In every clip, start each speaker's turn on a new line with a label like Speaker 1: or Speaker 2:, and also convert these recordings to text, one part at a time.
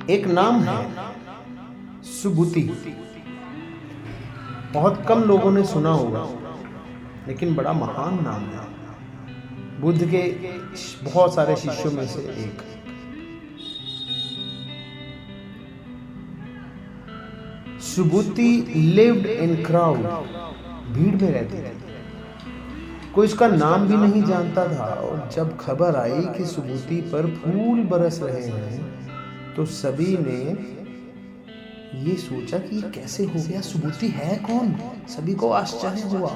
Speaker 1: एक नाम है सुबुति। बहुत कम लोगों ने सुना होगा, लेकिन बड़ा महान नाम है। बुद्ध के बहुत सारे शिष्यों में से एक। सुबुति लिव्ड इन क्राउड, भीड़ में रहती थी। कोई उसका नाम भी नहीं जानता था। और जब खबर आई कि सुबुति पर फूल बरस रहे हैं, तो सभी ने ये सोचा कि ये कैसे हो गया, सुबुति है कौन? सभी को आश्चर्य हुआ।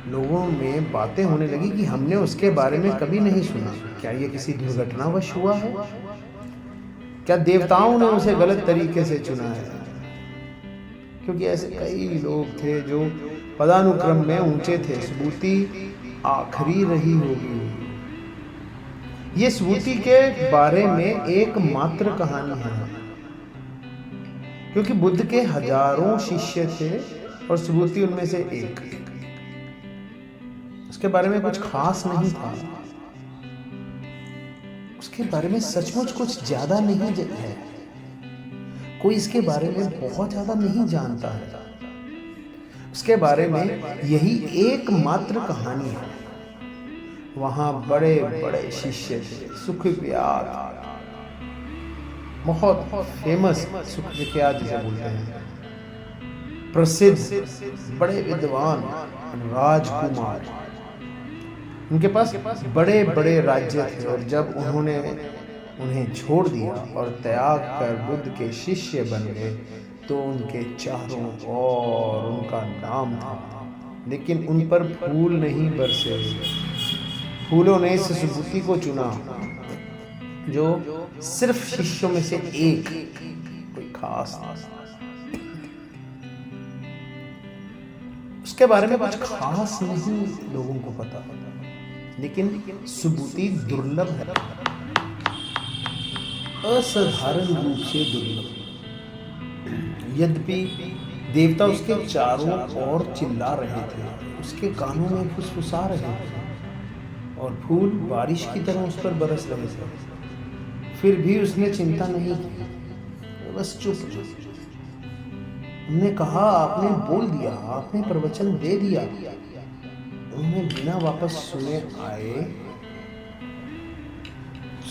Speaker 1: लोगों में बातें होने लगी कि हमने उसके बारे में कभी नहीं सुना। क्या ये किसी दुर्घटनावश हुआ है? क्या देवताओं ने उसे गलत तरीके से चुना है? क्योंकि ऐसे कई लोग थे जो पदानुक्रम में ऊंचे थे। सुबुति आखिरी रही होगी। ये सुबुति के बारे में एक मात्र कहानी है, क्योंकि बुद्ध के हजारों शिष्य थे और सुबुति उनमें से एक। उसके बारे में कुछ खास नहीं था। उसके बारे में सचमुच कुछ ज्यादा नहीं है। कोई इसके बारे में बहुत ज्यादा नहीं जानता है। उसके बारे में यही एकमात्र कहानी है। वहां बड़े बड़े शिष्य थे। सुखव्याध, बहुत फेमस सुखव्याध जिसे बोलते हैं, प्रसिद्ध बड़े विद्वान राजकुमार। उनके पास बड़े बड़े राज्य थे। और जब उन्होंने उन्हें छोड़ दिया और त्याग कर बुद्ध के शिष्य बन गए, तो उनके चारों ओर उनका नाम था, लेकिन उन पर फूल नहीं बरसे। फूलों ने इस सुबुति को चुना, जो सिर्फ शिष्यों में से एक, कोई खास। उसके बारे में कुछ खास नहीं लोगों को पता, लेकिन सुबुति दुर्लभ है, असाधारण रूप से दुर्लभ। यद्यपि देवता उसके चारों ओर चिल्ला रहे थे, उसके कानों में फुसफुसा रहे थे, और फूल बारिश की तरह उस पर बरस रहे थे, फिर भी उसने चिंता नहीं की। बस चुप। हमने कहा, आपने बोल दिया, आपने प्रवचन दे दिया। उन्होंने बिना वापस सुने आए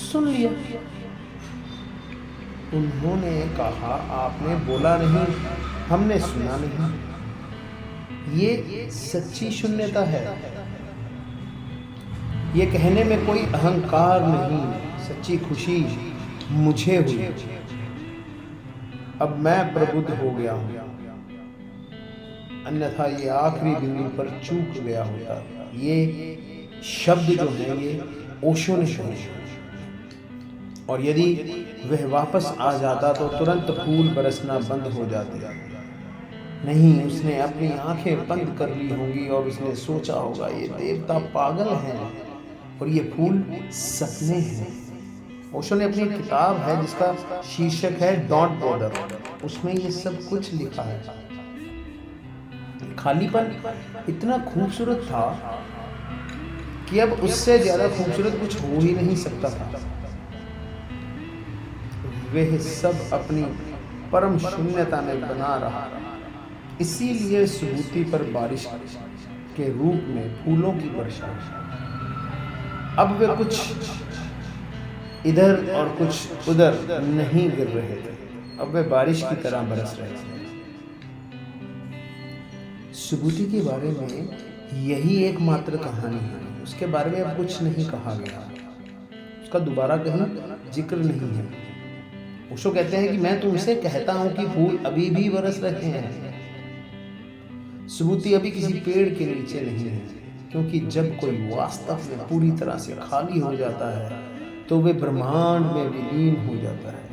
Speaker 1: सुन लिया। उन्होंने कहा, आपने बोला नहीं, हमने सुना नहीं। ये सच्ची शून्यता है। ये कहने में कोई अहंकार नहीं। सच्ची खुशी मुझे हुई। अब मैं प्रबुद्ध हो गया हूं, अन्यथा ये आखिरी बिंदु पर चूक गया होता। ये शब्द जो है ये ओशो ने कहे, और यदि वह वापस आ जाता तो तुरंत फूल बरसना बंद हो जाते। नहीं, उसने अपनी आंखें बंद कर ली होंगी और उसने सोचा होगा, ये देवता पागल हैं और ये फूल सपने हैं। ओशो ने अपनी किताब है जिसका शीर्षक है डोंट बॉदर, उसमें ये सब कुछ लिखा है। खालीपन इतना खूबसूरत था कि अब उससे ज्यादा खूबसूरत कुछ हो ही नहीं सकता था। वह सब अपनी परम शून्यता में बना रहा। इसीलिए सुबुति पर बारिश के रूप में फूलों की वर्षा। अब वे कुछ इधर और कुछ उधर नहीं गिर रहे थे, अब वे बारिश की तरह बरस रहे थे। सुबुति के बारे में यही एकमात्र कहानी है। उसके बारे में अब कुछ नहीं कहा गया, उसका दोबारा कहीं जिक्र नहीं है। ओशो कहते हैं कि मैं तुमसे कहता हूं कि फूल अभी भी बरस रहे हैं। सुबुति अभी किसी पेड़ के नीचे नहीं है, क्योंकि जब कोई वास्तव में पूरी तरह से खाली हो जाता है तो वे ब्रह्मांड में विलीन हो जाता है।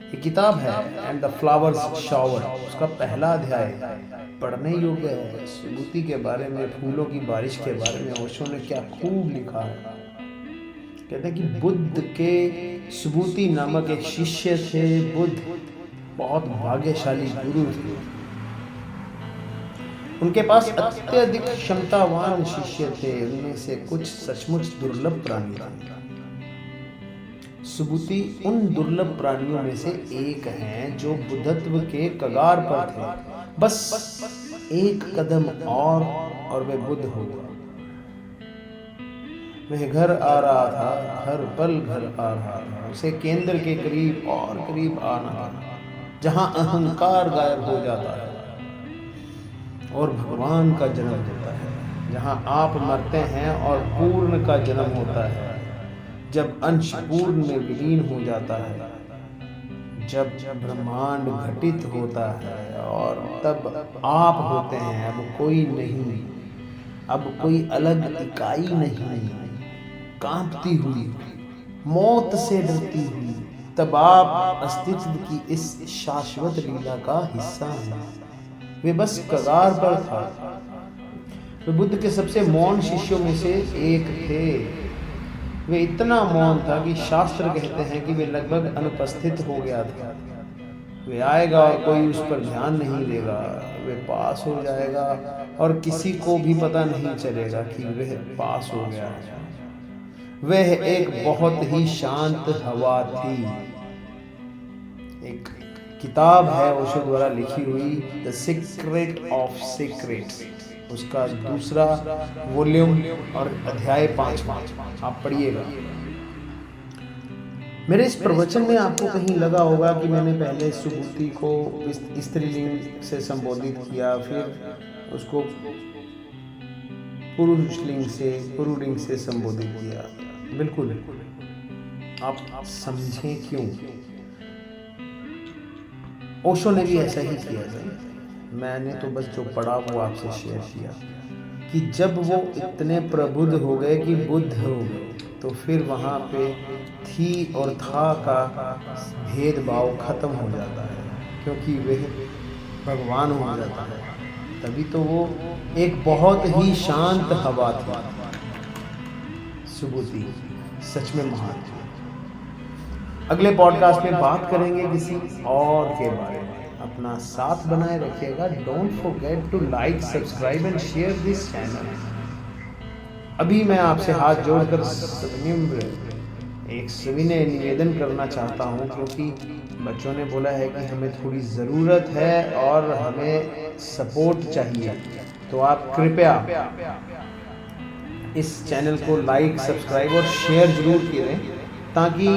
Speaker 1: ये किताब है एंड द फ्लावर्स शावर, उसका पहला अध्याय पढ़ने योग्य है। सुबुति के बारे में, फूलों की बारिश के बारे में ओशो ने क्या खूब लिखा है। कहते हैं कि बुद्ध के सुबुति नामक एक शिष्य थे। बुद्ध बहुत भाग्यशाली गुरु थे। उनके पास अत्यधिक क्षमतावान शिष्य थे। उनमें से कुछ सचमुच दुर्लभ प्राणी थे। सुबुति उन दुर्लभ प्राणियों में से एक हैं जो बुद्धत्व के कगार पर थे, बस एक कदम और वे बुद्ध हो गए। वह घर आ रहा था, हर पल घर आ रहा था, उसे केंद्र के करीब और करीब आना था, जहां अहंकार गायब हो जाता है और भगवान का जन्म होता है, जहां आप मरते हैं और पूर्ण का जन्म होता है, जब अंश पूर्ण में विलीन हो जाता है, जब ब्रह्मांड घटित होता है और तब आप होते हैं। अब कोई नहीं, अब कोई अलग इकाई नहीं, कांपती हुई, मौत से डरती हुई, तब आप अस्तित्व की इस शाश्वत लीला का हिस्सा हैं। वे बस कगार पर था। वे बुद्ध के सबसे मौन शिष्यों में से एक थे। वे इतना मौन था कि शास्त्र कहते हैं कि वे लगभग अनुपस्थित हो गया था। वे आएगा और कोई उस पर ध्यान नहीं देगा, वे पास हो जाएगा और किसी को भी पता नहीं चलेगा कि वह पास हो गया है। वह एक बहुत ही शांत हवा थी। एक किताब है ओशो द्वारा लिखी हुई, द सीक्रेट ऑफ सीक्रेट्स, उसका दूसरा वॉल्यूम और अध्याय 5 आप पढ़िएगा। मेरे इस प्रवचन में आपको कहीं लगा होगा कि मैंने पहले सुबुति को स्त्रीलिंग से संबोधित किया, फिर उसको पुरुलिंग से संबोधित किया। बिल्कुल, आप समझें क्यों। ओशो ने भी ऐसा ही किया था। मैंने तो बस जो पढ़ा वो आपसे शेयर किया कि जब वो इतने प्रबुद्ध हो गए कि बुद्ध हो गए, तो फिर वहाँ पे थी और था का भेदभाव खत्म हो जाता है, क्योंकि वह भगवान हो जाता है। तभी तो वो एक बहुत ही शांत हवा थी। सुबुति सच में महान थी। अगले पॉडकास्ट में बात करेंगे किसी और के बारे में। अपना साथ बनाए रखिएगा। Don't forget to like, subscribe and share this channel. अभी मैं आपसे हाथ जोड़कर एक सविनय निवेदन करना चाहता हूँ, क्योंकि बच्चों ने बोला है कि हमें थोड़ी ज़रूरत है और हमें सपोर्ट चाहिए। तो आप कृपया इस चैनल को लाइक, सब्सक्राइब और शेयर जरूर करें, ताकि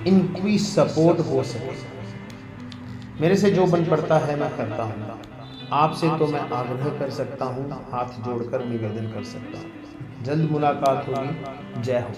Speaker 1: इनकी सपोर्ट हो सके। मेरे से जो बन पड़ता है मैं करता हूँ। आपसे तो मैं आग्रह कर सकता हूँ, हाथ जोड़कर निवेदन कर सकता हूँ। जल्द मुलाकात होगी। जय हो।